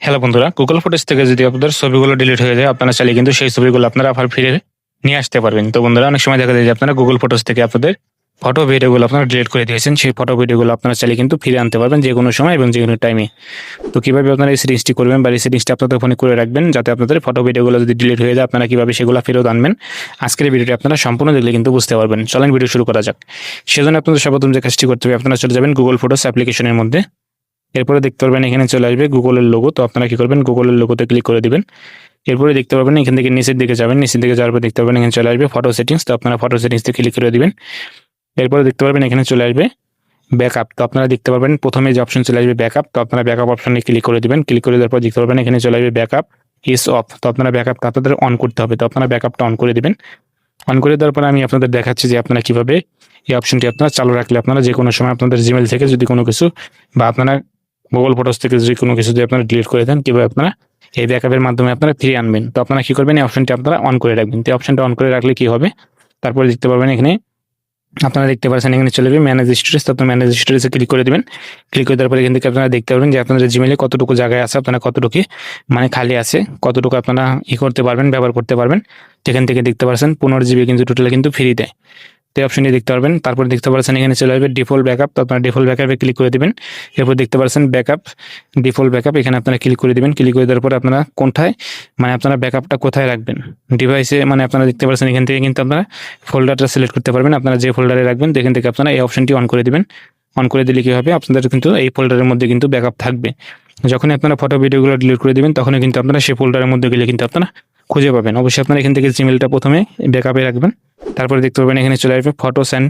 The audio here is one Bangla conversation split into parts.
হ্যালো বন্ধুরা, গুগল ফটোস থেকে যদি আপনাদের ছবিগুলো ডিলিট হয়ে যায়, আপনারা চাইলে কিন্তু সেই ছবিগুলো আপনারা আবার ফিরে নিয়ে আসতে পারবেন। তো বন্ধুরা, অনেক সময় দেখা যায় যে আপনারা গুগল ফটোস থেকে আপনাদের ফটো ভিডিওগুলো আপনারা ডিলিট করে দিয়েছেন, সেই ফটো ভিডিওগুলো আপনারা চাইলে কিন্তু ফিরে আনতে পারবেন যে কোনো সময় এবং যে কোনো টাইমে। তো কিভাবে আপনারা এই সেটিংসটি করবেন বা এই সেটিংসটি আপনাদের ফোনে করে রাখবেন যাতে আপনাদের ফটো ভিডিওগুলো যদি ডিলিট হয়ে যায় আপনারা কিভাবে সেগুলো ফেরত আনবেন, আজকের এই ভিডিওটি আপনারা সম্পূর্ণ দেখলে কিন্তু বুঝতে পারবেন। চলেন ভিডিও শুরু করা যাক। সেজন্য আপনাদের সর্বপ্রথম যে কাজটি করতে হবে, আপনারা চলে যাবেন গুগল ফটোস অ্যাপ্লিকেশনের মধ্যে। এরপরে দেখতে পারবেন এখানে চলে আসবে গুগলের লোগো। তো আপনারা কি করবেন, গুগলের লোগোতে ক্লিক করে দিবেন। এরপরে দেখতে পারবেন এখান থেকে নিচের দিকে যাবেন, নিচের দিকে যাওয়ার পর দেখতে পারবেন এখানে চলে আসবে ফটো সেটিংস। তো আপনারা ফটো সেটিংসে ক্লিক করে দিবেন। এরপরে দেখতে পারবেন এখানে চলে আসবে ব্যাকআপ। তো আপনারা দেখতে পারবেন প্রথমে যে অপশন চলে আসবে ব্যাকআপ। তো আপনারা ব্যাকআপ অপশনে ক্লিক করে দিবেন। ক্লিক করে দেওয়ার পর দেখতে পারবেন এখানে চলে আসবে ব্যাকআপ ইজ অফ। তো আপনারা ব্যাকআপটা আপনাদের অন করতে হবে। তো আপনারা ব্যাকআপটা অন করে দিবেন। অন করে দেওয়ার পর আমি আপনাদের দেখাচ্ছি যে আপনারা কিভাবে এই অপশনটি আপনারা চালু রাখলে আপনারা যে কোনো সময় আপনাদের জিমেল থেকে যদি কোনো কিছু বা আপনারা গুগল ফটোস থেকে যদি কোনো কিছু যদি আপনারা ডিলিট করে দেন, কিভাবে আপনারা এই ব্যাকআপের মাধ্যমে আপনারা ফিরিয়ে আনবেন। তো আপনারা কি করবেন, এই অপশনটি আপনারা অন করে রাখবেন। তো অপশনটা অন করে রাখলে কি হবে, তারপরে দেখতে পারবেন এখানে আপনারা দেখতে পাচ্ছেন এখানে চলে যাবে ম্যানেজ স্টোরেজ। তো আপনারা ম্যানেজ স্টোরেজে ক্লিক করে দেবেন। ক্লিক করে দেওয়ার পরে এখান থেকে আপনারা দেখতে পারবেন যে আপনাদের জিমেলে কতটুকু জায়গায় আছে, আপনারা কতটুকু মানে খালি আছে, কতটুকু আপনারা করতে পারবেন, ব্যবহার করতে পারবেন। এখান থেকে দেখতে পাচ্ছেন 15 জিবি কিন্তু টোটালে কিন্তু ফ্রি দেয়। তো এই অপশনটি দেখতে পারবেন। তারপর দেখতে পাচ্ছেন এখানে চলে আসবে ডিফল্ট ব্যাকআপ। তো আপনারা ডিফল্ট ব্যাকআপে ক্লিক করে দিবেন। এরপর দেখতে পাচ্ছেন ব্যাকআপ, ডিফল্ট ব্যাকআপ, এখানে আপনারা ক্লিক করে দিবেন। ক্লিক করে দেওয়ার পর আপনারা কোথায় মানে আপনারা ব্যাকআপটা কোথায় রাখবেন ডিভাইসে, মানে আপনারা দেখতে পাচ্ছেন এখান থেকে কিন্তু আপনারা ফোল্ডারটা সিলেক্ট করতে পারবেন। আপনারা যে ফোল্ডারে রাখবেন এখান থেকে আপনারা এই অপশনটি অন করে দিবেন। অন করে দিলে কি হবে, আপনাদের কিন্তু এই ফোল্ডারের মধ্যে কিন্তু ব্যাকআপ থাকবে। যখনই আপনারা ফটো ভিডিওগুলো ডিলিট করে দিবেন তখনই কিন্তু আপনারা সেই ফোল্ডারের মধ্যে গেলে কিন্তু আপনারা খুঁজে পাবেন। অবশ্যই আপনারা এখান থেকে জিমেলটা প্রথমে ব্যাকআপে রাখবেন। তারপরে দেখতে পাবেন এখানে চলে আসবে ফটোস অ্যান্ড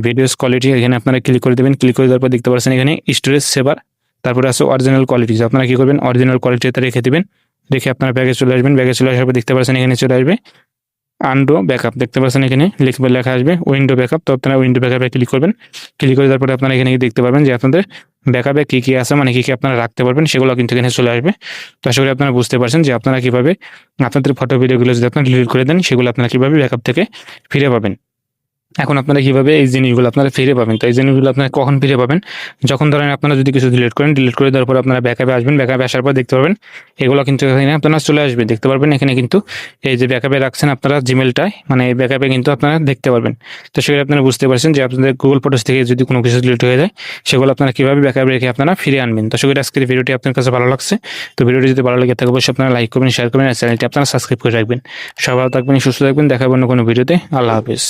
ভিডিওস কোয়ালিটি। এখানে আপনারা ক্লিক করে দেবেন। ক্লিক করে দেওয়ার পর দেখতে পাচ্ছেন এখানে স্টোরেজ সেভার, তারপরে আছে অরিজিনাল কোয়ালিটি। আপনারা কি করবেন, অরিজিনাল কোয়ালিটিতে রেখে দিবেন। রেখে আপনারা ব্যাগে চলে আসবেন। ব্যাগে চলে আসার পর দেখতে পাচ্ছেন এখানে চলে আসবে আন্ডো ব্যাকআপ। দেখতে পাচ্ছেন এখানে লেখা আসবে উইন্ডো ব্যাকআপ। তো আপনারা উইন্ডো ব্যাকআপে ক্লিক করবেন। ক্লিক করে দেওয়ার পরে আপনারা এখানে দেখতে পাবেন যে আপনাদের ব্যাকআপে কী কী আছে, মানে কী কী আপনারা রাখতে পারবেন সেগুলো কিন্তু এখানে চলে আসবে। তো আশা করি আপনারা বুঝতে পারছেন যে আপনারা কীভাবে আপনাদের ফটো ভিডিওগুলো যদি আপনারা ডিলিট করে দেন সেগুলো আপনারা কীভাবে ব্যাকআপ থেকে ফিরে পাবেন। এখন আপনারা কিভাবে এই জিনিসগুলো আপনারা ফিরে পাবেন, তো এই জিনিসগুলো আপনারা কখন ফিরে পাবেন, যখন ধরেন আপনারা যদি কিছু ডিলিট করেন, ডিলিট করে দেওয়ার পর আপনারা ব্যাকআপে আসবেন। ব্যাকআপে আসার পর দেখতে পারবেন এগুলো কিন্তু এখানে আপনারা চলে আসবে। দেখতে পারবেন এখানে কিন্তু এই যে ব্যাকআপে রাখছেন আপনারা জিমেলটায়, মানে এই ব্যাকআপে কিন্তু আপনারা দেখতে পারবেন। তো সেগুলো আপনারা বুঝতে পারছেন যে আপনাদের গুগল ফটোস থেকে যদি কোনো কিছু ডিলিট হয়ে যায় সেগুলো আপনারা কীভাবে ব্যাকআপে রেখে আপনারা ফিরে আনবেন। তো সেগুলো আজকের ভিডিওটি আপনার কাছে ভালো লাগছে। তো ভিডিওটি যদি ভালো লাগে থাকে অবশ্যই আপনারা লাইক করবেন, শেয়ার করবেন আর চ্যানেলটি আপনারা সাবস্ক্রাইব করে রাখবেন। সবাই ভালো থাকবেন, সুস্থ থাকবেন। দেখা হবে অন্য কোনো ভিডিওতে। আল্লাহ হাফেজ।